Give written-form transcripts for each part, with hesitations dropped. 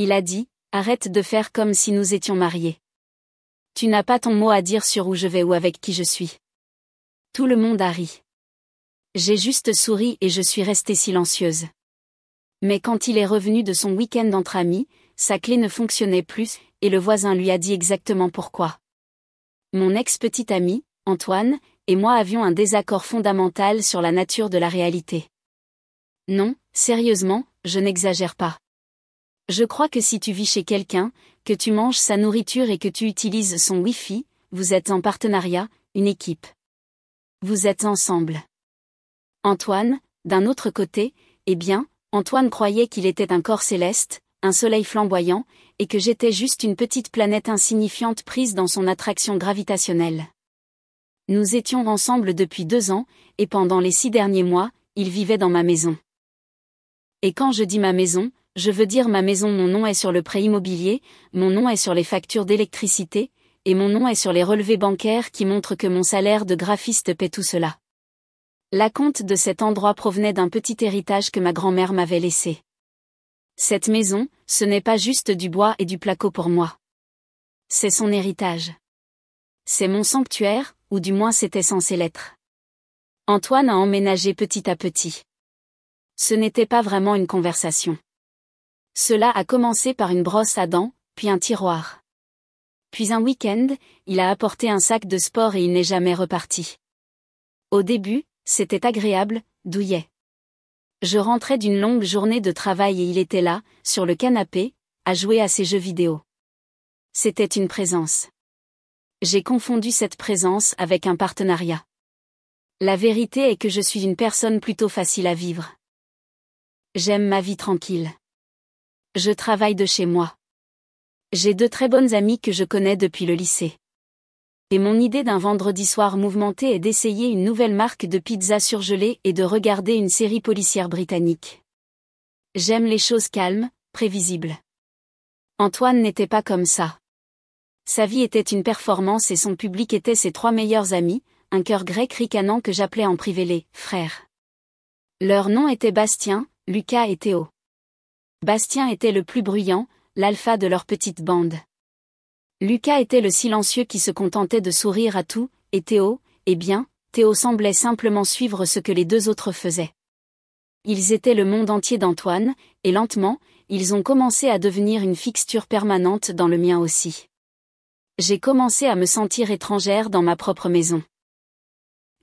Il a dit, arrête de faire comme si nous étions mariés. Tu n'as pas ton mot à dire sur où je vais ou avec qui je suis. Tout le monde a ri. J'ai juste souri et je suis restée silencieuse. Mais quand il est revenu de son week-end entre amis, sa clé ne fonctionnait plus, et le voisin lui a dit exactement pourquoi. Mon ex-petit ami, Antoine, et moi avions un désaccord fondamental sur la nature de la réalité. Non, sérieusement, je n'exagère pas. Je crois que si tu vis chez quelqu'un, que tu manges sa nourriture et que tu utilises son Wi-Fi, vous êtes en partenariat, une équipe. Vous êtes ensemble. Antoine, d'un autre côté, eh bien, Antoine croyait qu'il était un corps céleste, un soleil flamboyant, et que j'étais juste une petite planète insignifiante prise dans son attraction gravitationnelle. Nous étions ensemble depuis 2 ans, et pendant les 6 derniers mois, il vivait dans ma maison. Et quand je dis ma maison, je veux dire ma maison. Mon nom est sur le prêt immobilier, mon nom est sur les factures d'électricité, et mon nom est sur les relevés bancaires qui montrent que mon salaire de graphiste paie tout cela. L'acompte de cet endroit provenait d'un petit héritage que ma grand-mère m'avait laissé. Cette maison, ce n'est pas juste du bois et du placo pour moi. C'est son héritage. C'est mon sanctuaire, ou du moins c'était censé l'être. Antoine a emménagé petit à petit. Ce n'était pas vraiment une conversation. Cela a commencé par une brosse à dents, puis un tiroir. Puis un week-end, il a apporté un sac de sport et il n'est jamais reparti. Au début, c'était agréable, douillet. Je rentrais d'une longue journée de travail et il était là, sur le canapé, à jouer à ses jeux vidéo. C'était une présence. J'ai confondu cette présence avec un partenariat. La vérité est que je suis une personne plutôt facile à vivre. J'aime ma vie tranquille. Je travaille de chez moi. J'ai 2 très bonnes amies que je connais depuis le lycée. Et mon idée d'un vendredi soir mouvementé est d'essayer une nouvelle marque de pizza surgelée et de regarder une série policière britannique. J'aime les choses calmes, prévisibles. Antoine n'était pas comme ça. Sa vie était une performance et son public était ses 3 meilleurs amis, un cœur grec ricanant que j'appelais en privé les « frères ». Leurs noms étaient Bastien, Lucas et Théo. Bastien était le plus bruyant, l'alpha de leur petite bande. Lucas était le silencieux qui se contentait de sourire à tout, et Théo, eh bien, Théo semblait simplement suivre ce que les 2 autres faisaient. Ils étaient le monde entier d'Antoine, et lentement, ils ont commencé à devenir une fixture permanente dans le mien aussi. J'ai commencé à me sentir étrangère dans ma propre maison.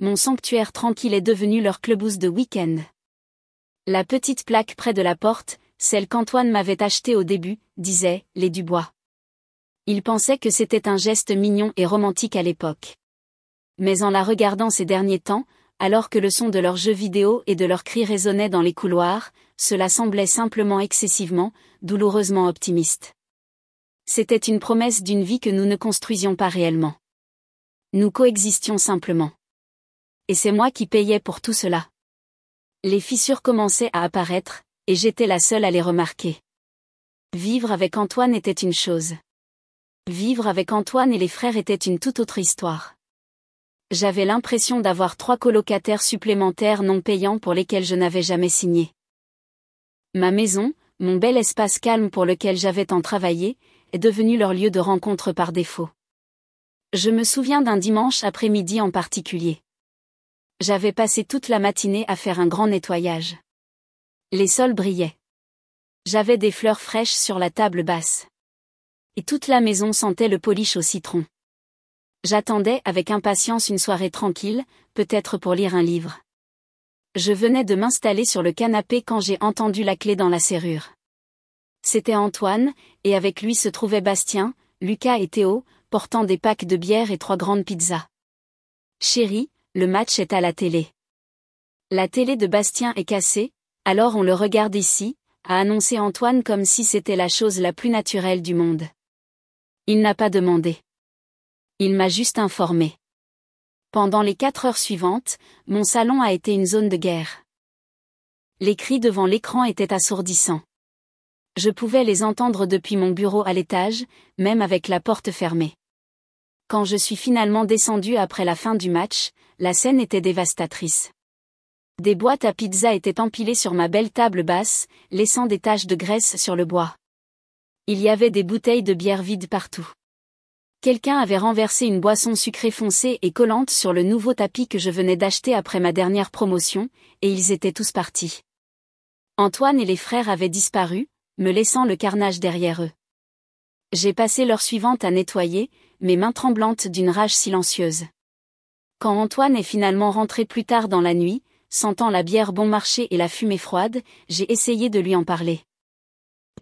Mon sanctuaire tranquille est devenu leur clubhouse de week-end. La petite plaque près de la porte, celle qu'Antoine m'avait achetée au début, disait « Les Dubois ». Il pensait que c'était un geste mignon et romantique à l'époque. Mais en la regardant ces derniers temps, alors que le son de leurs jeux vidéo et de leurs cris résonnait dans les couloirs, cela semblait simplement excessivement, douloureusement optimiste. C'était une promesse d'une vie que nous ne construisions pas réellement. Nous coexistions simplement. Et c'est moi qui payais pour tout cela. Les fissures commençaient à apparaître, et j'étais la seule à les remarquer. Vivre avec Antoine était une chose. Vivre avec Antoine et les frères était une toute autre histoire. J'avais l'impression d'avoir 3 colocataires supplémentaires non payants pour lesquels je n'avais jamais signé. Ma maison, mon bel espace calme pour lequel j'avais tant travaillé, est devenu leur lieu de rencontre par défaut. Je me souviens d'un dimanche après-midi en particulier. J'avais passé toute la matinée à faire un grand nettoyage. Les sols brillaient. J'avais des fleurs fraîches sur la table basse. Et toute la maison sentait le polish au citron. J'attendais avec impatience une soirée tranquille, peut-être pour lire un livre. Je venais de m'installer sur le canapé quand j'ai entendu la clé dans la serrure. C'était Antoine, et avec lui se trouvaient Bastien, Lucas et Théo, portant des packs de bière et 3 grandes pizzas. Chérie, le match est à la télé. La télé de Bastien est cassée, alors on le regarde ici, a annoncé Antoine comme si c'était la chose la plus naturelle du monde. Il n'a pas demandé. Il m'a juste informé. Pendant les 4 heures suivantes, mon salon a été une zone de guerre. Les cris devant l'écran étaient assourdissants. Je pouvais les entendre depuis mon bureau à l'étage, même avec la porte fermée. Quand je suis finalement descendue après la fin du match, la scène était dévastatrice. Des boîtes à pizza étaient empilées sur ma belle table basse, laissant des taches de graisse sur le bois. Il y avait des bouteilles de bière vides partout. Quelqu'un avait renversé une boisson sucrée foncée et collante sur le nouveau tapis que je venais d'acheter après ma dernière promotion, et ils étaient tous partis. Antoine et les frères avaient disparu, me laissant le carnage derrière eux. J'ai passé l'heure suivante à nettoyer, mes mains tremblantes d'une rage silencieuse. Quand Antoine est finalement rentré plus tard dans la nuit, sentant la bière bon marché et la fumée froide, j'ai essayé de lui en parler.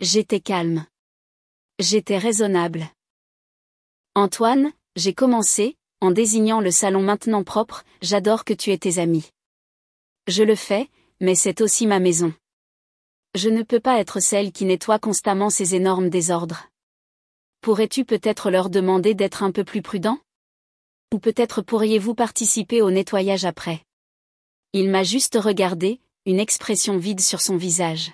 J'étais calme. J'étais raisonnable. Antoine, j'ai commencé, en désignant le salon maintenant propre, j'adore que tu aies tes amis. Je le fais, mais c'est aussi ma maison. Je ne peux pas être celle qui nettoie constamment ces énormes désordres. Pourrais-tu peut-être leur demander d'être un peu plus prudents? Ou peut-être pourriez-vous participer au nettoyage après? Il m'a juste regardé, une expression vide sur son visage.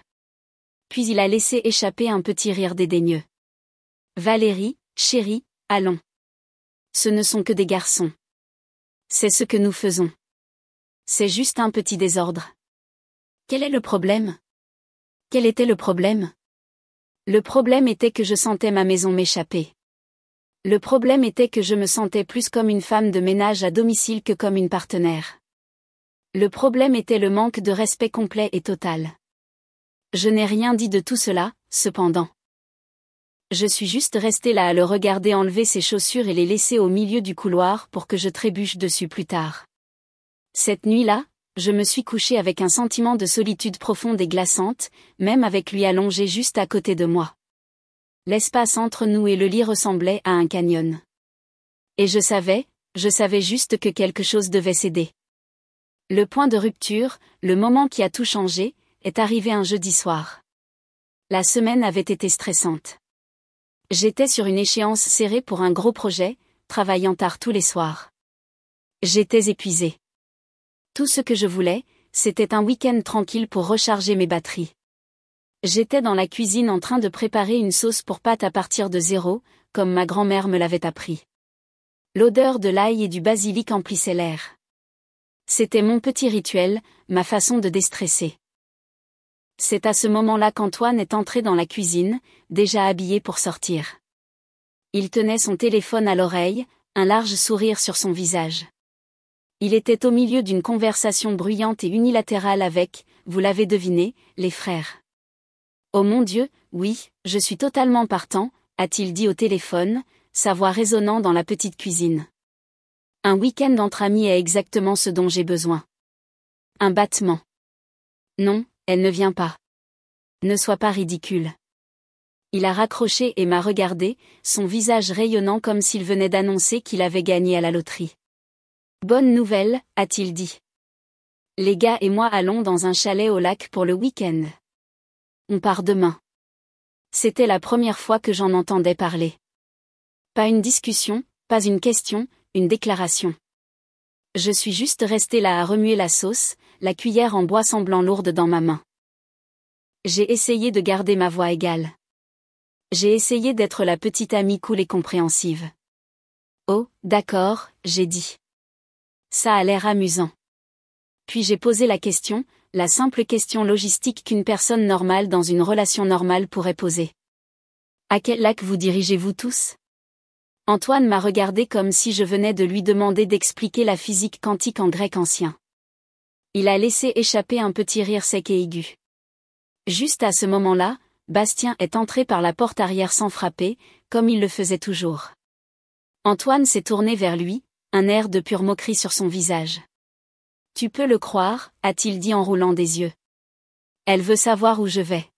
Puis il a laissé échapper un petit rire dédaigneux. Valérie, chérie, allons. Ce ne sont que des garçons. C'est ce que nous faisons. C'est juste un petit désordre. Quel est le problème? Quel était le problème? Le problème était que je sentais ma maison m'échapper. Le problème était que je me sentais plus comme une femme de ménage à domicile que comme une partenaire. Le problème était le manque de respect complet et total. Je n'ai rien dit de tout cela, cependant. Je suis juste restée là à le regarder enlever ses chaussures et les laisser au milieu du couloir pour que je trébuche dessus plus tard. Cette nuit-là, je me suis couchée avec un sentiment de solitude profonde et glaçante, même avec lui allongé juste à côté de moi. L'espace entre nous et le lit ressemblait à un canyon. Et je savais juste que quelque chose devait céder. Le point de rupture, le moment qui a tout changé, est arrivé un jeudi soir. La semaine avait été stressante. J'étais sur une échéance serrée pour un gros projet, travaillant tard tous les soirs. J'étais épuisée. Tout ce que je voulais, c'était un week-end tranquille pour recharger mes batteries. J'étais dans la cuisine en train de préparer une sauce pour pâtes à partir de zéro, comme ma grand-mère me l'avait appris. L'odeur de l'ail et du basilic emplissait l'air. C'était mon petit rituel, ma façon de déstresser. C'est à ce moment-là qu'Antoine est entré dans la cuisine, déjà habillé pour sortir. Il tenait son téléphone à l'oreille, un large sourire sur son visage. Il était au milieu d'une conversation bruyante et unilatérale avec, vous l'avez deviné, les frères. Oh mon Dieu, oui, je suis totalement partant, a-t-il dit au téléphone, sa voix résonnant dans la petite cuisine. Un week-end entre amis est exactement ce dont j'ai besoin. Un battement. Non, elle ne vient pas. Ne sois pas ridicule. Il a raccroché et m'a regardé, son visage rayonnant comme s'il venait d'annoncer qu'il avait gagné à la loterie. Bonne nouvelle, a-t-il dit. Les gars et moi allons dans un chalet au lac pour le week-end. On part demain. C'était la première fois que j'en entendais parler. Pas une discussion, pas une question, une déclaration. Je suis juste restée là à remuer la sauce, la cuillère en bois semblant lourde dans ma main. J'ai essayé de garder ma voix égale. J'ai essayé d'être la petite amie cool et compréhensive. Oh, d'accord, j'ai dit. Ça a l'air amusant. Puis j'ai posé la question, la simple question logistique qu'une personne normale dans une relation normale pourrait poser. À quel lac vous dirigez-vous tous? Antoine m'a regardé comme si je venais de lui demander d'expliquer la physique quantique en grec ancien. Il a laissé échapper un petit rire sec et aigu. Juste à ce moment-là, Bastien est entré par la porte arrière sans frapper, comme il le faisait toujours. Antoine s'est tourné vers lui, un air de pure moquerie sur son visage. Tu peux le croire, a-t-il dit en roulant des yeux. Elle veut savoir où je vais.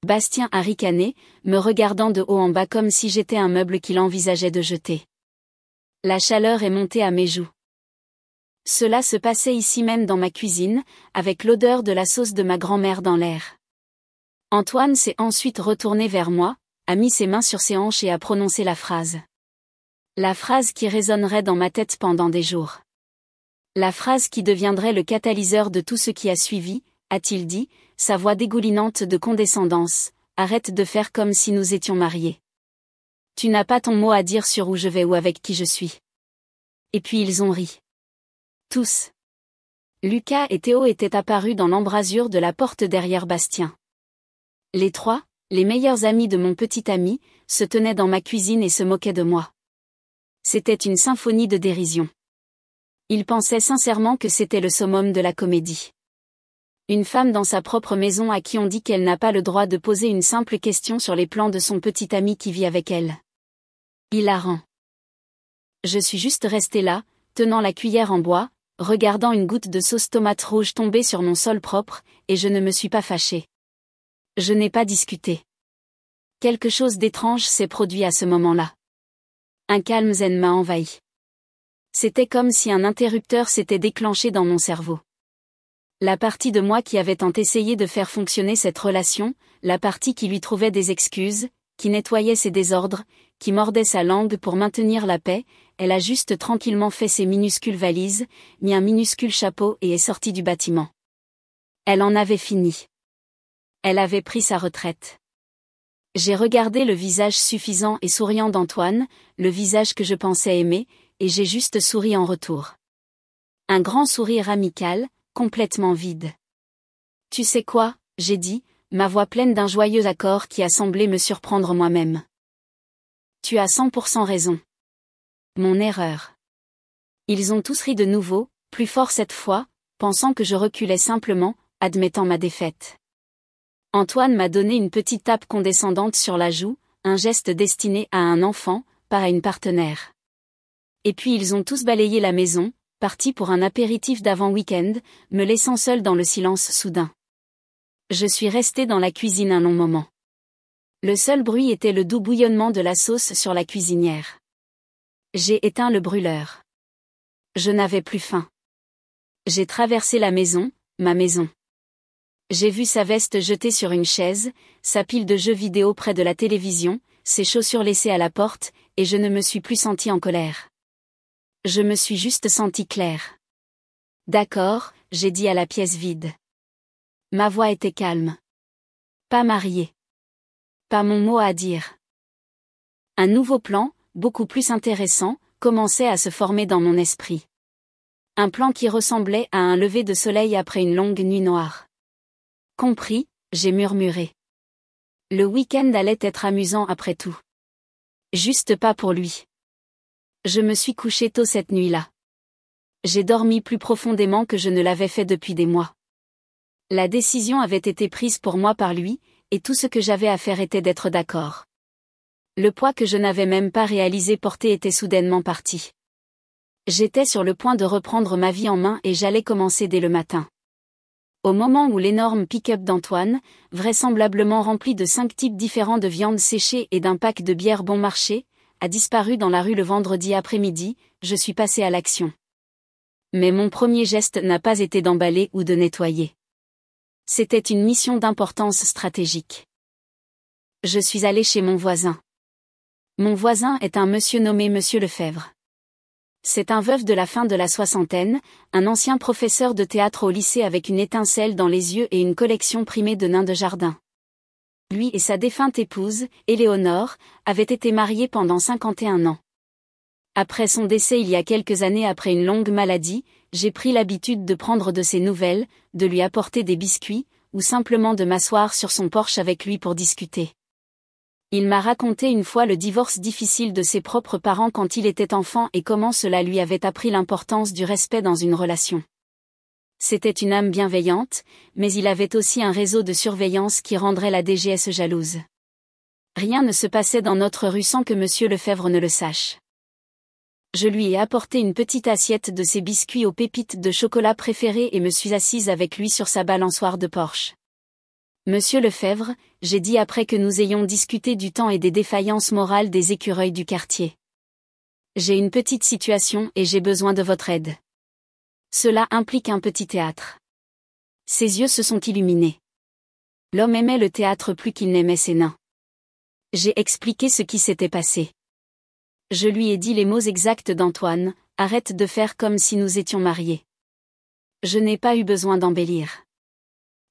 Bastien a ricané, me regardant de haut en bas comme si j'étais un meuble qu'il envisageait de jeter. La chaleur est montée à mes joues. Cela se passait ici même dans ma cuisine, avec l'odeur de la sauce de ma grand-mère dans l'air. Antoine s'est ensuite retourné vers moi, a mis ses mains sur ses hanches et a prononcé la phrase. La phrase qui résonnerait dans ma tête pendant des jours. La phrase qui deviendrait le catalyseur de tout ce qui a suivi, a-t-il dit, sa voix dégoulinante de condescendance, arrête de faire comme si nous étions mariés. Tu n'as pas ton mot à dire sur où je vais ou avec qui je suis. Et puis ils ont ri. Tous. Lucas et Théo étaient apparus dans l'embrasure de la porte derrière Bastien. Les trois, Les meilleurs amis de mon petit ami se tenaient dans ma cuisine et se moquaient de moi. C'était une symphonie de dérision. Ils pensaient sincèrement que c'était le summum de la comédie. Une femme dans sa propre maison à qui on dit qu'elle n'a pas le droit de poser une simple question sur les plans de son petit ami qui vit avec elle. Hilarant. Je suis juste restée là, tenant la cuillère en bois, regardant une goutte de sauce tomate rouge tomber sur mon sol propre, et je ne me suis pas fâchée. Je n'ai pas discuté. Quelque chose d'étrange s'est produit à ce moment-là. Un calme zen m'a envahi. C'était comme si un interrupteur s'était déclenché dans mon cerveau. La partie de moi qui avait tant essayé de faire fonctionner cette relation, la partie qui lui trouvait des excuses, qui nettoyait ses désordres, qui mordait sa langue pour maintenir la paix, elle a juste tranquillement fait ses minuscules valises, mis un minuscule chapeau et est sortie du bâtiment. Elle en avait fini. Elle avait pris sa retraite. J'ai regardé le visage suffisant et souriant d'Antoine, le visage que je pensais aimer, et j'ai juste souri en retour. Un grand sourire amical, complètement vide. Tu sais quoi, j'ai dit, ma voix pleine d'un joyeux accord qui a semblé me surprendre moi-même. Tu as 100% raison. Mon erreur. Ils ont tous ri de nouveau, plus fort cette fois, pensant que je reculais simplement, admettant ma défaite. Antoine m'a donné une petite tape condescendante sur la joue, un geste destiné à un enfant, pas à une partenaire. Et puis ils ont tous balayé la maison, partis pour un apéritif d'avant-week-end, me laissant seule dans le silence soudain. Je suis restée dans la cuisine un long moment. Le seul bruit était le doux bouillonnement de la sauce sur la cuisinière. J'ai éteint le brûleur. Je n'avais plus faim. J'ai traversé la maison, ma maison. J'ai vu sa veste jetée sur une chaise, sa pile de jeux vidéo près de la télévision, ses chaussures laissées à la porte, et je ne me suis plus sentie en colère. Je me suis juste sentie claire. D'accord, j'ai dit à la pièce vide. Ma voix était calme. Pas mariée. Pas mon mot à dire. Un nouveau plan, beaucoup plus intéressant, commençait à se former dans mon esprit. Un plan qui ressemblait à un lever de soleil après une longue nuit noire. Compris, j'ai murmuré. Le week-end allait être amusant après tout. Juste pas pour lui. Je me suis couchée tôt cette nuit-là. J'ai dormi plus profondément que je ne l'avais fait depuis des mois. La décision avait été prise pour moi par lui, et tout ce que j'avais à faire était d'être d'accord. Le poids que je n'avais même pas réalisé porter était soudainement parti. J'étais sur le point de reprendre ma vie en main et j'allais commencer dès le matin. Au moment où l'énorme pick-up d'Antoine, vraisemblablement rempli de 5 types différents de viande séchée et d'un pack de bière bon marché, a disparu dans la rue le vendredi après-midi, je suis passée à l'action. Mais mon premier geste n'a pas été d'emballer ou de nettoyer. C'était une mission d'importance stratégique. Je suis allée chez mon voisin. Mon voisin est un monsieur nommé Monsieur Lefebvre. C'est un veuf de la fin de la soixantaine, un ancien professeur de théâtre au lycée avec une étincelle dans les yeux et une collection primée de nains de jardin. Lui et sa défunte épouse, Éléonore, avaient été mariés pendant 51 ans. Après son décès il y a quelques années après une longue maladie, j'ai pris l'habitude de prendre de ses nouvelles, de lui apporter des biscuits, ou simplement de m'asseoir sur son porche avec lui pour discuter. Il m'a raconté une fois le divorce difficile de ses propres parents quand il était enfant et comment cela lui avait appris l'importance du respect dans une relation. C'était une âme bienveillante, mais il avait aussi un réseau de surveillance qui rendrait la DGS jalouse. Rien ne se passait dans notre rue sans que Monsieur Lefebvre ne le sache. Je lui ai apporté une petite assiette de ses biscuits aux pépites de chocolat préférés et me suis assise avec lui sur sa balançoire de Porsche. Monsieur Lefebvre, j'ai dit après que nous ayons discuté du temps et des défaillances morales des écureuils du quartier. J'ai une petite situation et j'ai besoin de votre aide. Cela implique un petit théâtre. Ses yeux se sont illuminés. L'homme aimait le théâtre plus qu'il n'aimait ses nains. J'ai expliqué ce qui s'était passé. Je lui ai dit les mots exacts d'Antoine, arrête de faire comme si nous étions mariés. Je n'ai pas eu besoin d'embellir.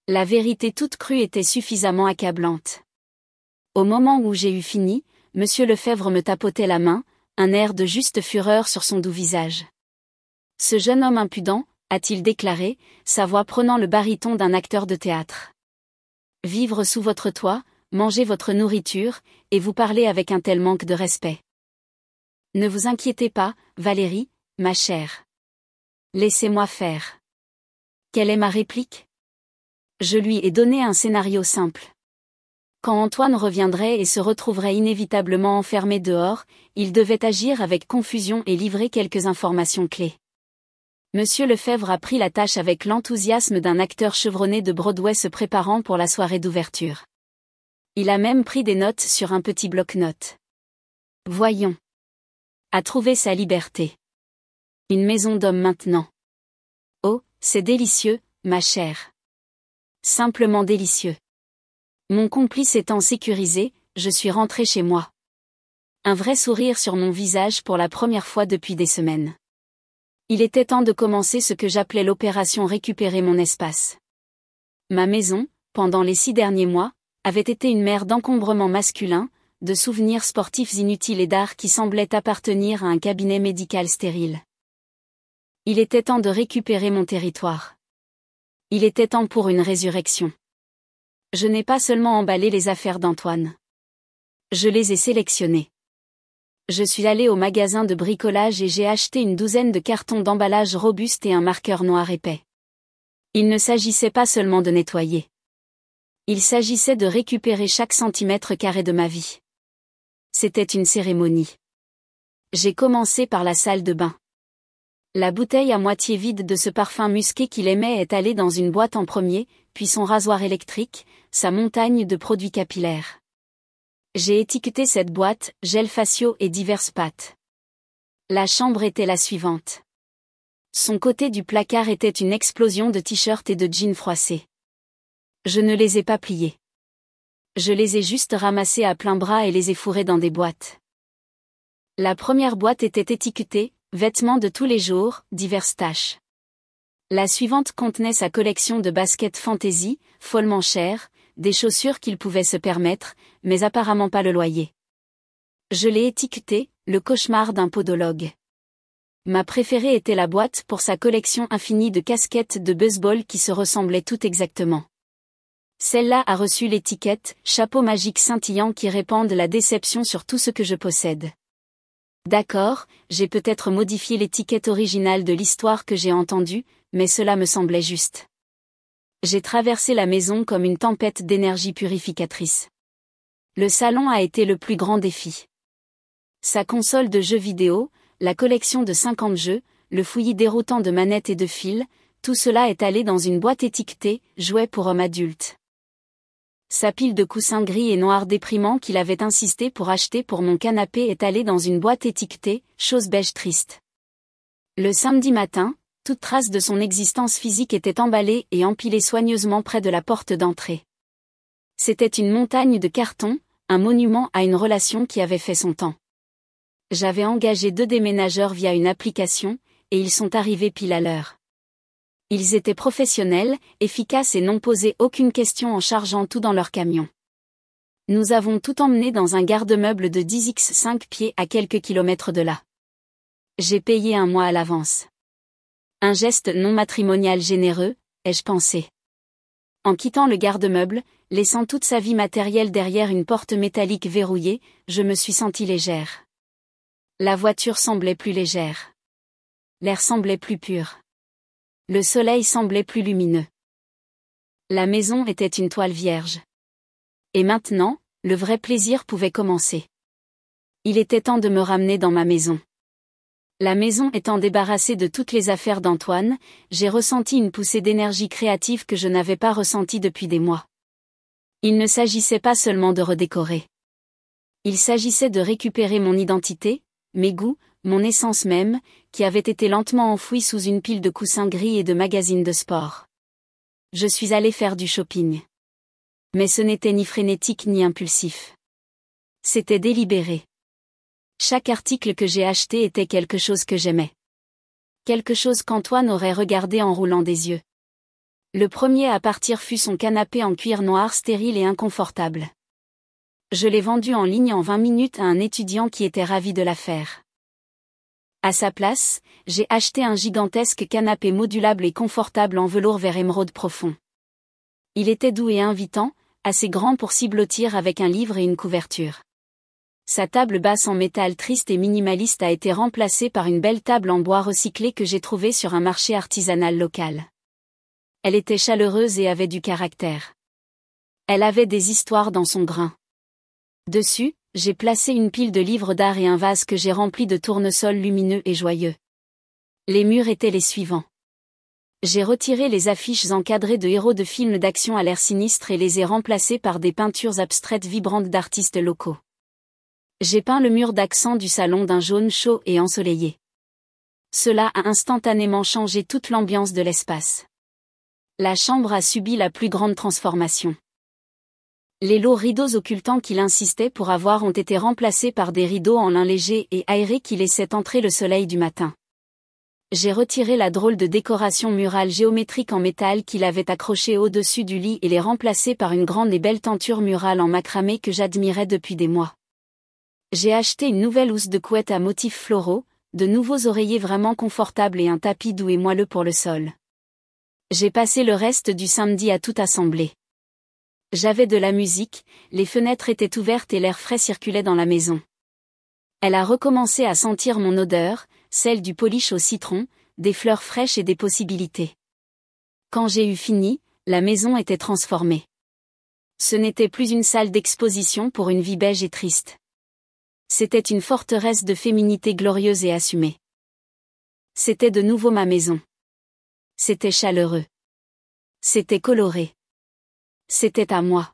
La vérité toute crue était suffisamment accablante. Au moment où j'ai eu fini, Monsieur Lefebvre me tapotait la main, un air de juste fureur sur son doux visage. Ce jeune homme impudent, a-t-il déclaré, sa voix prenant le baryton d'un acteur de théâtre. Vivre sous votre toit, mangez votre nourriture, et vous parlez avec un tel manque de respect. Ne vous inquiétez pas, Valérie, ma chère. Laissez-moi faire. Quelle est ma réplique? Je lui ai donné un scénario simple. Quand Antoine reviendrait et se retrouverait inévitablement enfermé dehors, il devait agir avec confusion et livrer quelques informations clés. Monsieur Lefebvre a pris la tâche avec l'enthousiasme d'un acteur chevronné de Broadway se préparant pour la soirée d'ouverture. Il a même pris des notes sur un petit bloc-notes. Voyons. A trouvé sa liberté. Une maison d'homme maintenant. Oh, c'est délicieux, ma chère. Simplement délicieux. Mon complice étant sécurisé, je suis rentré chez moi. Un vrai sourire sur mon visage pour la première fois depuis des semaines. Il était temps de commencer ce que j'appelais l'opération récupérer mon espace. Ma maison, pendant les 6 derniers mois, avait été une mer d'encombrement masculin, de souvenirs sportifs inutiles et d'art qui semblaient appartenir à un cabinet médical stérile. Il était temps de récupérer mon territoire. Il était temps pour une résurrection. Je n'ai pas seulement emballé les affaires d'Antoine. Je les ai sélectionnées. Je suis allé au magasin de bricolage et j'ai acheté une douzaine de cartons d'emballage robustes et un marqueur noir épais. Il ne s'agissait pas seulement de nettoyer. Il s'agissait de récupérer chaque centimètre carré de ma vie. C'était une cérémonie. J'ai commencé par la salle de bain. La bouteille à moitié vide de ce parfum musqué qu'il aimait est allée dans une boîte en premier, puis son rasoir électrique, sa montagne de produits capillaires. J'ai étiqueté cette boîte, gel faciaux et diverses pâtes. La chambre était la suivante. Son côté du placard était une explosion de t-shirts et de jeans froissés. Je ne les ai pas pliés. Je les ai juste ramassés à plein bras et les ai fourrés dans des boîtes. La première boîte était étiquetée « Vêtements de tous les jours, diverses tâches ». La suivante contenait sa collection de baskets fantaisie, follement chères, des chaussures qu'il pouvait se permettre, mais apparemment pas le loyer. Je l'ai étiquetée « Le cauchemar d'un podologue ». Ma préférée était la boîte pour sa collection infinie de casquettes de baseball qui se ressemblaient toutes exactement. Celle-là a reçu l'étiquette « Chapeau magique scintillant qui répande la déception sur tout ce que je possède ». D'accord, j'ai peut-être modifié l'étiquette originale de l'histoire que j'ai entendue, mais cela me semblait juste. J'ai traversé la maison comme une tempête d'énergie purificatrice. Le salon a été le plus grand défi. Sa console de jeux vidéo, la collection de 50 jeux, le fouillis déroutant de manettes et de fils, tout cela est allé dans une boîte étiquetée « Jouets pour hommes adultes ». Sa pile de coussins gris et noirs déprimants qu'il avait insisté pour acheter pour mon canapé est allée dans une boîte étiquetée « Chose beige triste ». Le samedi matin, toute trace de son existence physique était emballée et empilée soigneusement près de la porte d'entrée. C'était une montagne de cartons, un monument à une relation qui avait fait son temps. J'avais engagé 2 déménageurs via une application, et ils sont arrivés pile à l'heure. Ils étaient professionnels, efficaces et n'ont posé aucune question en chargeant tout dans leur camion. Nous avons tout emmené dans un garde-meuble de 10x5 pieds à quelques kilomètres de là. J'ai payé 1 mois à l'avance. Un geste non matrimonial généreux, ai-je pensé. En quittant le garde-meuble, laissant toute sa vie matérielle derrière une porte métallique verrouillée, je me suis sentie légère. La voiture semblait plus légère. L'air semblait plus pur. Le soleil semblait plus lumineux. La maison était une toile vierge. Et maintenant, le vrai plaisir pouvait commencer. Il était temps de me ramener dans ma maison. La maison étant débarrassée de toutes les affaires d'Antoine, j'ai ressenti une poussée d'énergie créative que je n'avais pas ressentie depuis des mois. Il ne s'agissait pas seulement de redécorer. Il s'agissait de récupérer mon identité, mes goûts, mon essence même, qui avait été lentement enfouie sous une pile de coussins gris et de magazines de sport. Je suis allé faire du shopping. Mais ce n'était ni frénétique ni impulsif. C'était délibéré. Chaque article que j'ai acheté était quelque chose que j'aimais. Quelque chose qu'Antoine aurait regardé en roulant des yeux. Le premier à partir fut son canapé en cuir noir stérile et inconfortable. Je l'ai vendu en ligne en 20 minutes à un étudiant qui était ravi de l'affaire. À sa place, j'ai acheté un gigantesque canapé modulable et confortable en velours vert émeraude profond. Il était doux et invitant, assez grand pour s'y blottir avec un livre et une couverture. Sa table basse en métal triste et minimaliste a été remplacée par une belle table en bois recyclé que j'ai trouvée sur un marché artisanal local. Elle était chaleureuse et avait du caractère. Elle avait des histoires dans son grain. Dessus, j'ai placé une pile de livres d'art et un vase que j'ai rempli de tournesols lumineux et joyeux. Les murs étaient les suivants. J'ai retiré les affiches encadrées de héros de films d'action à l'air sinistre et les ai remplacées par des peintures abstraites vibrantes d'artistes locaux. J'ai peint le mur d'accent du salon d'un jaune chaud et ensoleillé. Cela a instantanément changé toute l'ambiance de l'espace. La chambre a subi la plus grande transformation. Les lots rideaux occultants qu'il insistait pour avoir ont été remplacés par des rideaux en lin léger et aéré qui laissaient entrer le soleil du matin. J'ai retiré la drôle de décoration murale géométrique en métal qu'il avait accrochée au-dessus du lit et les remplacée par une grande et belle tenture murale en macramé que j'admirais depuis des mois. J'ai acheté une nouvelle housse de couette à motifs floraux, de nouveaux oreillers vraiment confortables et un tapis doux et moelleux pour le sol. J'ai passé le reste du samedi à tout assembler. J'avais de la musique, les fenêtres étaient ouvertes et l'air frais circulait dans la maison. Elle a recommencé à sentir mon odeur, celle du polish au citron, des fleurs fraîches et des possibilités. Quand j'ai eu fini, la maison était transformée. Ce n'était plus une salle d'exposition pour une vie beige et triste. C'était une forteresse de féminité glorieuse et assumée. C'était de nouveau ma maison. C'était chaleureux. C'était coloré. C'était à moi.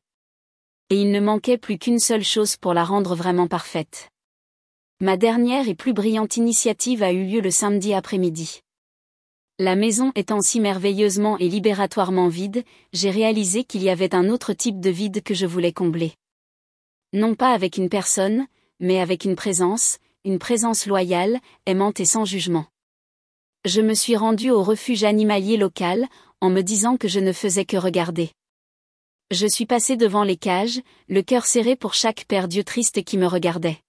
Et il ne manquait plus qu'une seule chose pour la rendre vraiment parfaite. Ma dernière et plus brillante initiative a eu lieu le samedi après-midi. La maison étant si merveilleusement et libératoirement vide, j'ai réalisé qu'il y avait un autre type de vide que je voulais combler. Non pas avec une personne, mais avec une présence loyale, aimante et sans jugement. Je me suis rendue au refuge animalier local, en me disant que je ne faisais que regarder. Je suis passée devant les cages, le cœur serré pour chaque père Dieu triste qui me regardait.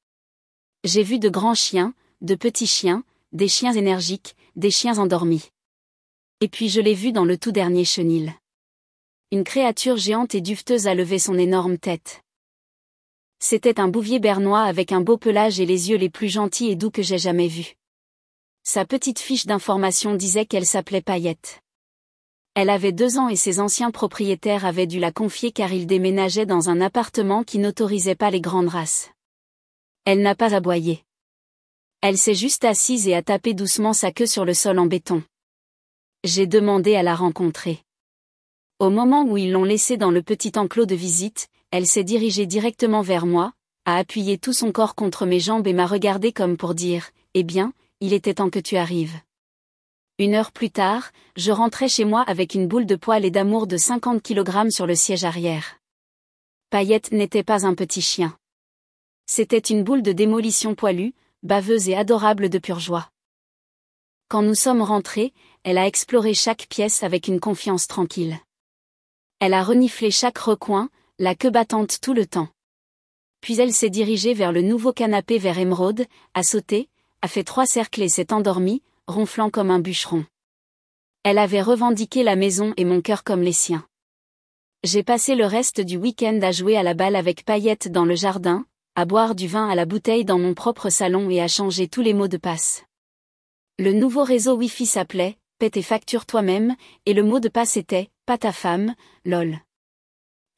J'ai vu de grands chiens, de petits chiens, des chiens énergiques, des chiens endormis. Et puis je l'ai vu dans le tout dernier chenil. Une créature géante et duveteuse a levé son énorme tête. C'était un bouvier bernois avec un beau pelage et les yeux les plus gentils et doux que j'ai jamais vus. Sa petite fiche d'information disait qu'elle s'appelait Paillette. Elle avait 2 ans et ses anciens propriétaires avaient dû la confier car ils déménageaient dans un appartement qui n'autorisait pas les grandes races. Elle n'a pas aboyé. Elle s'est juste assise et a tapé doucement sa queue sur le sol en béton. J'ai demandé à la rencontrer. Au moment où ils l'ont laissée dans le petit enclos de visite, elle s'est dirigée directement vers moi, a appuyé tout son corps contre mes jambes et m'a regardé comme pour dire « Eh bien, il était temps que tu arrives ». 1 heure plus tard, je rentrais chez moi avec une boule de poils et d'amour de 50 kg sur le siège arrière. Paillette n'était pas un petit chien. C'était une boule de démolition poilue, baveuse et adorable de pure joie. Quand nous sommes rentrés, elle a exploré chaque pièce avec une confiance tranquille. Elle a reniflé chaque recoin, la queue battante tout le temps. Puis elle s'est dirigée vers le nouveau canapé vert émeraude, a sauté, a fait 3 cercles et s'est endormie, ronflant comme un bûcheron. Elle avait revendiqué la maison et mon cœur comme les siens. J'ai passé le reste du week-end à jouer à la balle avec Paillette dans le jardin, à boire du vin à la bouteille dans mon propre salon et à changer tous les mots de passe. Le nouveau réseau Wi-Fi s'appelait « Paie tes factures toi-même » et le mot de passe était « Pas ta femme, lol ».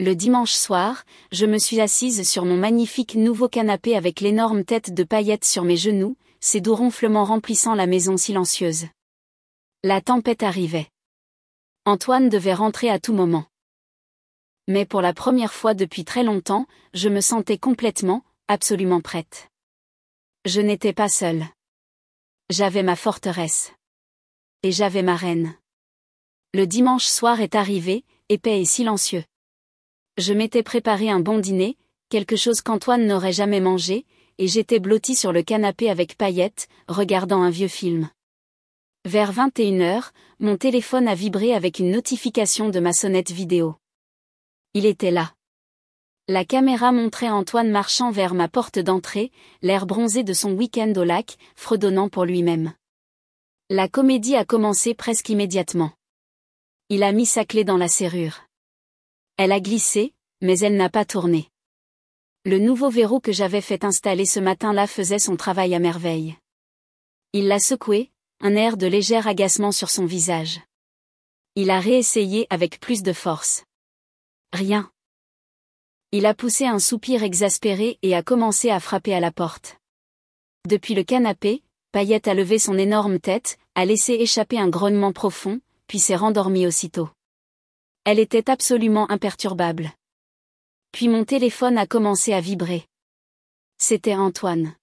Le dimanche soir, je me suis assise sur mon magnifique nouveau canapé avec l'énorme tête de Paillette sur mes genoux, ses doux ronflements remplissant la maison silencieuse. La tempête arrivait. Antoine devait rentrer à tout moment. Mais pour la première fois depuis très longtemps, je me sentais complètement, absolument prête. Je n'étais pas seule. J'avais ma forteresse. Et j'avais ma reine. Le dimanche soir est arrivé, épais et silencieux. Je m'étais préparé un bon dîner, quelque chose qu'Antoine n'aurait jamais mangé, et j'étais blottie sur le canapé avec Paillette, regardant un vieux film. Vers 21h, mon téléphone a vibré avec une notification de ma sonnette vidéo. Il était là. La caméra montrait Antoine marchant vers ma porte d'entrée, l'air bronzé de son week-end au lac, fredonnant pour lui-même. La comédie a commencé presque immédiatement. Il a mis sa clé dans la serrure. Elle a glissé, mais elle n'a pas tourné. Le nouveau verrou que j'avais fait installer ce matin-là faisait son travail à merveille. Il l'a secoué, un air de léger agacement sur son visage. Il a réessayé avec plus de force. Rien. Il a poussé un soupir exaspéré et a commencé à frapper à la porte. Depuis le canapé, Payette a levé son énorme tête, a laissé échapper un grognement profond, puis s'est rendormie aussitôt. Elle était absolument imperturbable. Puis mon téléphone a commencé à vibrer. C'était Antoine.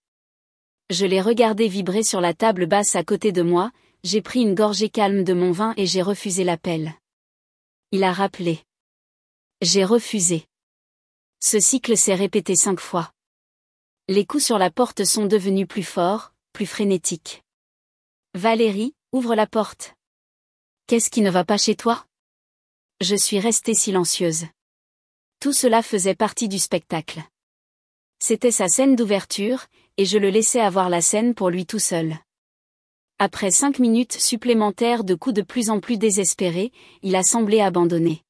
Je l'ai regardé vibrer sur la table basse à côté de moi, j'ai pris une gorgée calme de mon vin et j'ai refusé l'appel. Il a rappelé. J'ai refusé. Ce cycle s'est répété 5 fois. Les coups sur la porte sont devenus plus forts, plus frénétiques. Valérie, ouvre la porte. Qu'est-ce qui ne va pas chez toi? Je suis restée silencieuse. Tout cela faisait partie du spectacle. C'était sa scène d'ouverture, et je le laissais avoir la scène pour lui tout seul. Après 5 minutes supplémentaires de coups de plus en plus désespérés, il a semblé abandonner.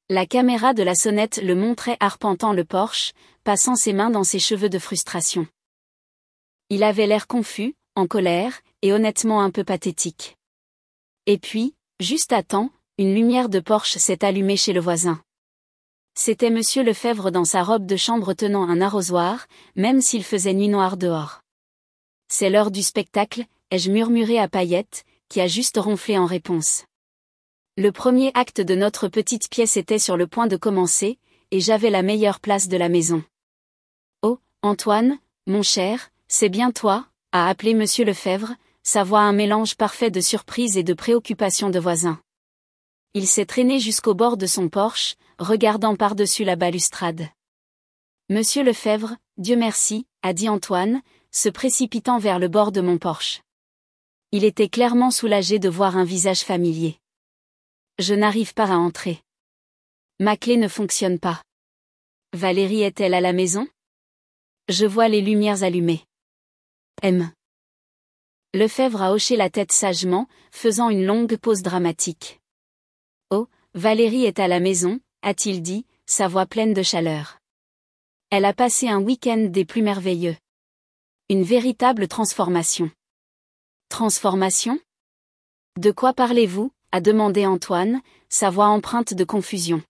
La caméra de la sonnette le montrait arpentant le porche, passant ses mains dans ses cheveux de frustration. Il avait l'air confus, en colère, et honnêtement un peu pathétique. Et puis, juste à temps, une lumière de Porsche s'est allumée chez le voisin. C'était Monsieur Lefebvre dans sa robe de chambre tenant un arrosoir, même s'il faisait nuit noire dehors. C'est l'heure du spectacle, ai-je murmuré à Payette, qui a juste ronflé en réponse. Le premier acte de notre petite pièce était sur le point de commencer, et j'avais la meilleure place de la maison. Oh, Antoine, mon cher, c'est bien toi, a appelé Monsieur Lefebvre, sa voix un mélange parfait de surprise et de préoccupation de voisin. Il s'est traîné jusqu'au bord de son porche, regardant par-dessus la balustrade. Monsieur Lefebvre, Dieu merci, a dit Antoine, se précipitant vers le bord de mon porche. Il était clairement soulagé de voir un visage familier. Je n'arrive pas à entrer. Ma clé ne fonctionne pas. Valérie est-elle à la maison? Je vois les lumières allumées. M. Lefebvre a hoché la tête sagement, faisant une longue pause dramatique. Oh, Valérie est à la maison, a-t-il dit, sa voix pleine de chaleur. Elle a passé un week-end des plus merveilleux. Une véritable transformation. Transformation? De quoi parlez-vous? A demandé Antoine, sa voix empreinte de confusion.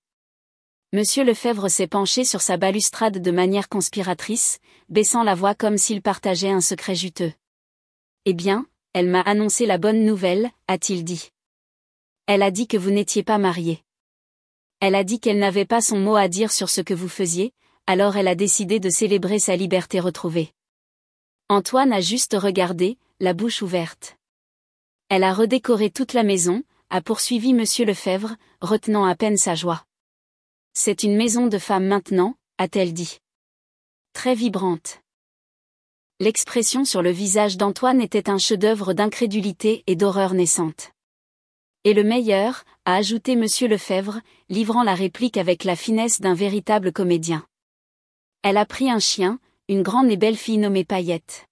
Monsieur Lefebvre s'est penché sur sa balustrade de manière conspiratrice, baissant la voix comme s'il partageait un secret juteux. Eh bien, elle m'a annoncé la bonne nouvelle, a-t-il dit. Elle a dit que vous n'étiez pas marié. Elle a dit qu'elle n'avait pas son mot à dire sur ce que vous faisiez, alors elle a décidé de célébrer sa liberté retrouvée. Antoine a juste regardé, la bouche ouverte. Elle a redécoré toute la maison, a poursuivi Monsieur Lefebvre, retenant à peine sa joie. C'est une maison de femme maintenant, a-t-elle dit. Très vibrante. L'expression sur le visage d'Antoine était un chef-d'œuvre d'incrédulité et d'horreur naissante. Et le meilleur, a ajouté Monsieur Lefebvre, livrant la réplique avec la finesse d'un véritable comédien. Elle a pris un chien, une grande et belle fille nommée Payette.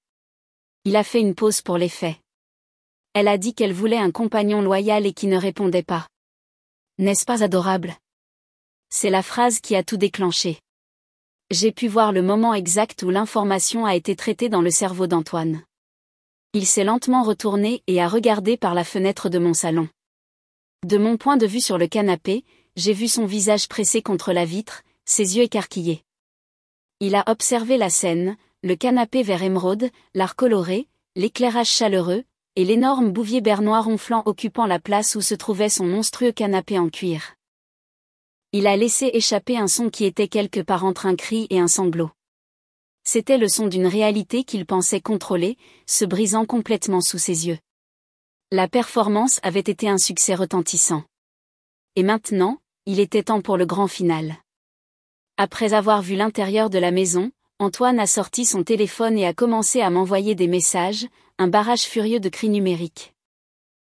Il a fait une pause pour l'effet. Elle a dit qu'elle voulait un compagnon loyal et qui ne répondait pas. N'est-ce pas adorable? C'est la phrase qui a tout déclenché. J'ai pu voir le moment exact où l'information a été traitée dans le cerveau d'Antoine. Il s'est lentement retourné et a regardé par la fenêtre de mon salon. De mon point de vue sur le canapé, j'ai vu son visage pressé contre la vitre, ses yeux écarquillés. Il a observé la scène, le canapé vert émeraude, l'art coloré, l'éclairage chaleureux, et l'énorme bouvier bernois ronflant occupant la place où se trouvait son monstrueux canapé en cuir. Il a laissé échapper un son qui était quelque part entre un cri et un sanglot. C'était le son d'une réalité qu'il pensait contrôler, se brisant complètement sous ses yeux. La performance avait été un succès retentissant. Et maintenant, il était temps pour le grand final. Après avoir vu l'intérieur de la maison, Antoine a sorti son téléphone et a commencé à m'envoyer des messages, un barrage furieux de cris numériques.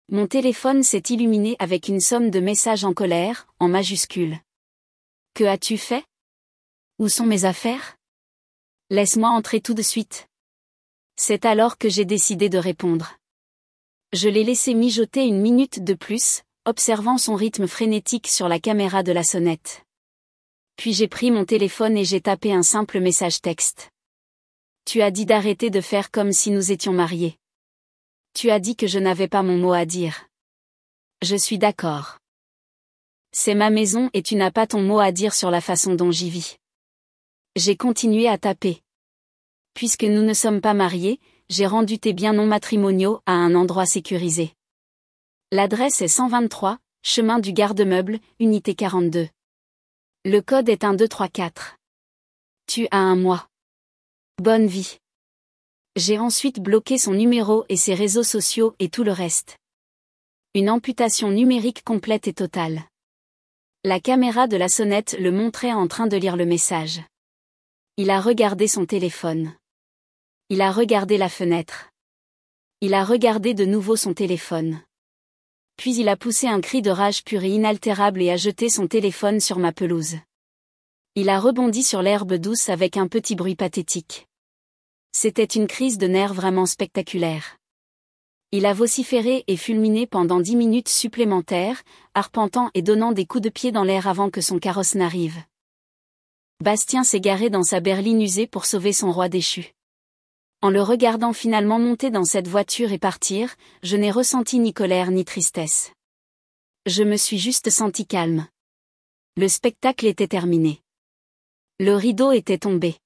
Mon téléphone s'est illuminé avec une somme de messages en colère, en majuscules. Que as-tu fait? Où sont mes affaires? Laisse-moi entrer tout de suite. C'est alors que j'ai décidé de répondre. Je l'ai laissé mijoter 1 minute de plus, observant son rythme frénétique sur la caméra de la sonnette. Puis j'ai pris mon téléphone et j'ai tapé un simple message texte. Tu as dit d'arrêter de faire comme si nous étions mariés. Tu as dit que je n'avais pas mon mot à dire. Je suis d'accord. C'est ma maison et tu n'as pas ton mot à dire sur la façon dont j'y vis. J'ai continué à taper. Puisque nous ne sommes pas mariés, j'ai rendu tes biens non matrimoniaux à un endroit sécurisé. L'adresse est 123, chemin du garde-meuble, unité 42. Le code est 1234. Tu as un mois. Bonne vie. J'ai ensuite bloqué son numéro et ses réseaux sociaux et tout le reste. Une amputation numérique complète et totale. La caméra de la sonnette le montrait en train de lire le message. Il a regardé son téléphone. Il a regardé la fenêtre. Il a regardé de nouveau son téléphone. Puis il a poussé un cri de rage pur et inaltérable et a jeté son téléphone sur ma pelouse. Il a rebondi sur l'herbe douce avec un petit bruit pathétique. C'était une crise de nerfs vraiment spectaculaire. Il a vociféré et fulminé pendant 10 minutes supplémentaires, arpentant et donnant des coups de pied dans l'air avant que son carrosse n'arrive. Bastien s'est garé dans sa berline usée pour sauver son roi déchu. En le regardant finalement monter dans cette voiture et partir, je n'ai ressenti ni colère ni tristesse. Je me suis juste senti calme. Le spectacle était terminé. Le rideau était tombé.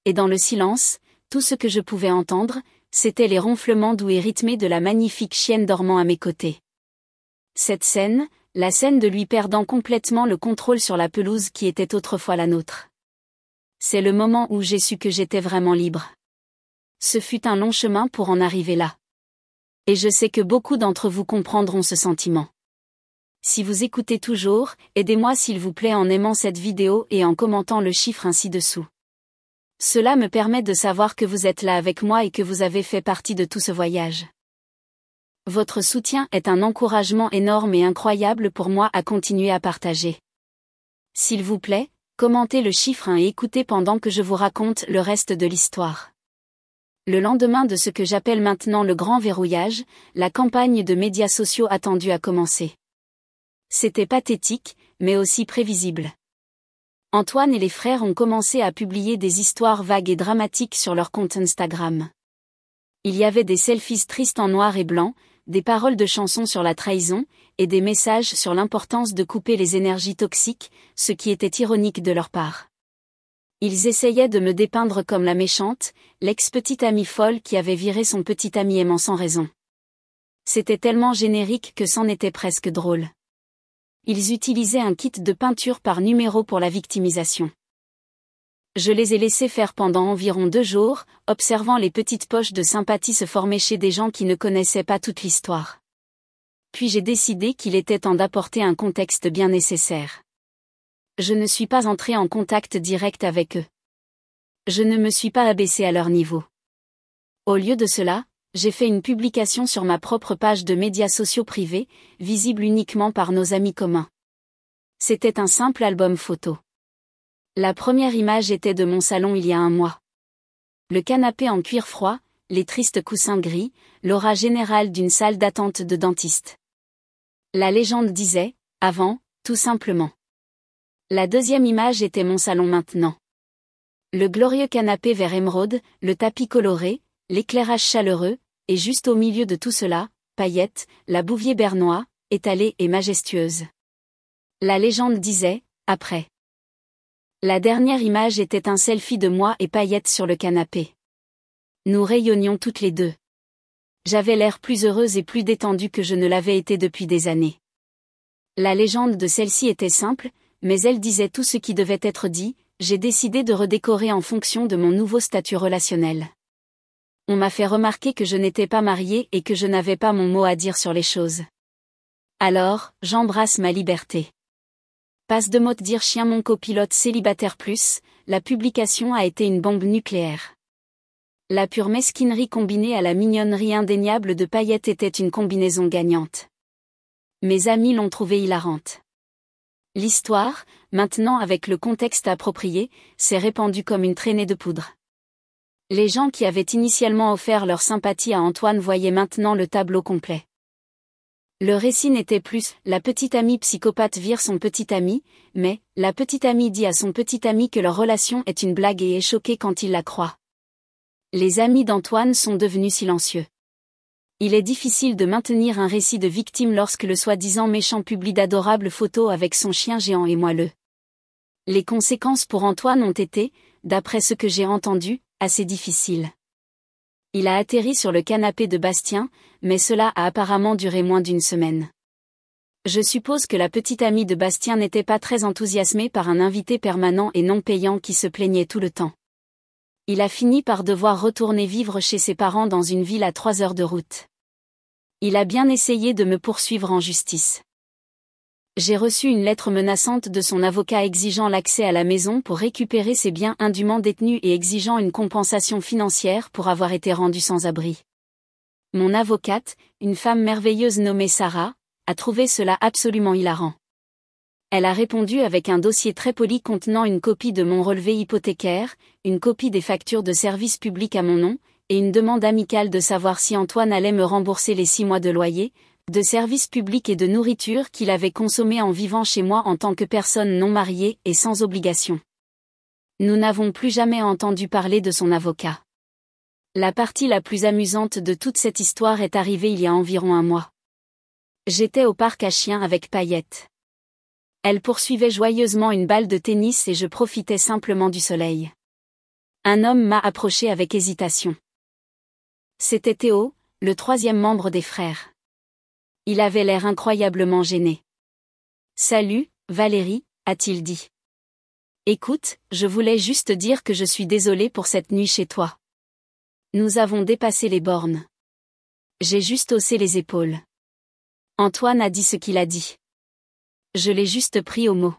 Et dans le silence, tout ce que je pouvais entendre, c'étaient les ronflements doux et rythmés de la magnifique chienne dormant à mes côtés. Cette scène, la scène de lui perdant complètement le contrôle sur la pelouse qui était autrefois la nôtre. C'est le moment où j'ai su que j'étais vraiment libre. Ce fut un long chemin pour en arriver là. Et je sais que beaucoup d'entre vous comprendront ce sentiment. Si vous écoutez toujours, aidez-moi s'il vous plaît en aimant cette vidéo et en commentant le chiffre ainsi dessous. Cela me permet de savoir que vous êtes là avec moi et que vous avez fait partie de tout ce voyage. Votre soutien est un encouragement énorme et incroyable pour moi à continuer à partager. S'il vous plaît, commentez le chiffre 1 et écoutez pendant que je vous raconte le reste de l'histoire. Le lendemain de ce que j'appelle maintenant le grand verrouillage, la campagne de médias sociaux attendue a commencé. C'était pathétique, mais aussi prévisible. Antoine et les frères ont commencé à publier des histoires vagues et dramatiques sur leur compte Instagram. Il y avait des selfies tristes en noir et blanc, des paroles de chansons sur la trahison, et des messages sur l'importance de couper les énergies toxiques, ce qui était ironique de leur part. Ils essayaient de me dépeindre comme la méchante, l'ex-petite amie folle qui avait viré son petit ami aimant sans raison. C'était tellement générique que c'en était presque drôle. Ils utilisaient un kit de peinture par numéro pour la victimisation. Je les ai laissés faire pendant environ 2 jours, observant les petites poches de sympathie se former chez des gens qui ne connaissaient pas toute l'histoire. Puis j'ai décidé qu'il était temps d'apporter un contexte bien nécessaire. Je ne suis pas entré en contact direct avec eux. Je ne me suis pas abaissé à leur niveau. Au lieu de cela, j'ai fait une publication sur ma propre page de médias sociaux privés, visible uniquement par nos amis communs. C'était un simple album photo. La première image était de mon salon il y a un mois. Le canapé en cuir froid, les tristes coussins gris, l'aura générale d'une salle d'attente de dentiste. La légende disait, avant, tout simplement. La deuxième image était mon salon maintenant. Le glorieux canapé vert émeraude, le tapis coloré, l'éclairage chaleureux, et juste au milieu de tout cela, Paillette, la Bouvier bernois, étalée et majestueuse. La légende disait, après. La dernière image était un selfie de moi et Paillette sur le canapé. Nous rayonnions toutes les deux. J'avais l'air plus heureuse et plus détendue que je ne l'avais été depuis des années. La légende de celle-ci était simple, mais elle disait tout ce qui devait être dit, j'ai décidé de redécorer en fonction de mon nouveau statut relationnel. On m'a fait remarquer que je n'étais pas mariée et que je n'avais pas mon mot à dire sur les choses. Alors, j'embrasse ma liberté. Passe de mode dire chien mon copilote célibataire plus, la publication a été une bombe nucléaire. La pure mesquinerie combinée à la mignonnerie indéniable de Paillette était une combinaison gagnante. Mes amis l'ont trouvée hilarante. L'histoire, maintenant avec le contexte approprié, s'est répandue comme une traînée de poudre. Les gens qui avaient initialement offert leur sympathie à Antoine voyaient maintenant le tableau complet. Le récit n'était plus « la petite amie psychopathe vire son petit ami », mais « la petite amie dit à son petit ami que leur relation est une blague et est choquée quand il la croit ». Les amis d'Antoine sont devenus silencieux. Il est difficile de maintenir un récit de victime lorsque le soi-disant méchant publie d'adorables photos avec son chien géant et moelleux. Les conséquences pour Antoine ont été, d'après ce que j'ai entendu, assez difficiles. Il a atterri sur le canapé de Bastien, mais cela a apparemment duré moins d'une semaine. Je suppose que la petite amie de Bastien n'était pas très enthousiasmée par un invité permanent et non payant qui se plaignait tout le temps. Il a fini par devoir retourner vivre chez ses parents dans une ville à 3 heures de route. Il a bien essayé de me poursuivre en justice. J'ai reçu une lettre menaçante de son avocat exigeant l'accès à la maison pour récupérer ses biens indûment détenus et exigeant une compensation financière pour avoir été rendu sans abri. Mon avocate, une femme merveilleuse nommée Sarah, a trouvé cela absolument hilarant. Elle a répondu avec un dossier très poli contenant une copie de mon relevé hypothécaire, une copie des factures de service public à mon nom, et une demande amicale de savoir si Antoine allait me rembourser les 6 mois de loyer, de services publics et de nourriture qu'il avait consommé en vivant chez moi en tant que personne non mariée et sans obligation. Nous n'avons plus jamais entendu parler de son avocat. La partie la plus amusante de toute cette histoire est arrivée il y a environ un mois. J'étais au parc à chiens avec Payette. Elle poursuivait joyeusement une balle de tennis et je profitais simplement du soleil. Un homme m'a approché avec hésitation. C'était Théo, le 3e membre des frères. Il avait l'air incroyablement gêné. « Salut, Valérie », a-t-il dit. « Écoute, je voulais juste dire que je suis désolé pour cette nuit chez toi. Nous avons dépassé les bornes. » J'ai juste haussé les épaules. Antoine a dit ce qu'il a dit. Je l'ai juste pris au mot.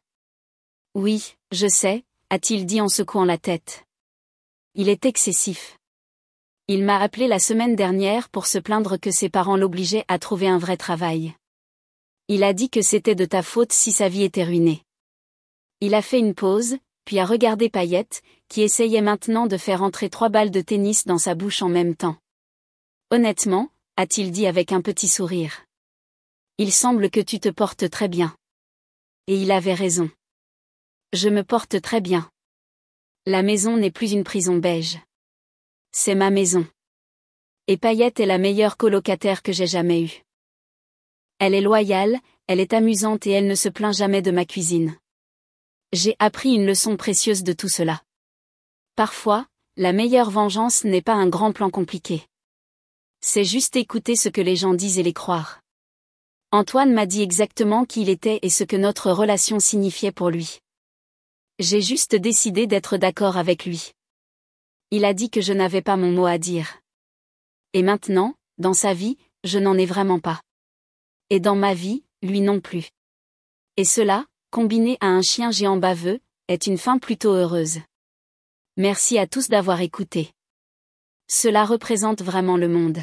« Oui, je sais », a-t-il dit en secouant la tête. « Il est excessif. Il m'a appelé la semaine dernière pour se plaindre que ses parents l'obligeaient à trouver un vrai travail. Il a dit que c'était de ta faute si sa vie était ruinée. » Il a fait une pause, puis a regardé Payette, qui essayait maintenant de faire entrer 3 balles de tennis dans sa bouche en même temps. « Honnêtement, » a-t-il dit avec un petit sourire. « Il semble que tu te portes très bien. » Et il avait raison. Je me porte très bien. La maison n'est plus une prison beige. C'est ma maison. Et Payette est la meilleure colocataire que j'ai jamais eue. Elle est loyale, elle est amusante et elle ne se plaint jamais de ma cuisine. J'ai appris une leçon précieuse de tout cela. Parfois, la meilleure vengeance n'est pas un grand plan compliqué. C'est juste écouter ce que les gens disent et les croire. Antoine m'a dit exactement qui il était et ce que notre relation signifiait pour lui. J'ai juste décidé d'être d'accord avec lui. Il a dit que je n'avais pas mon mot à dire. Et maintenant, dans sa vie, je n'en ai vraiment pas. Et dans ma vie, lui non plus. Et cela, combiné à un chien géant baveux, est une fin plutôt heureuse. Merci à tous d'avoir écouté. Cela représente vraiment le monde.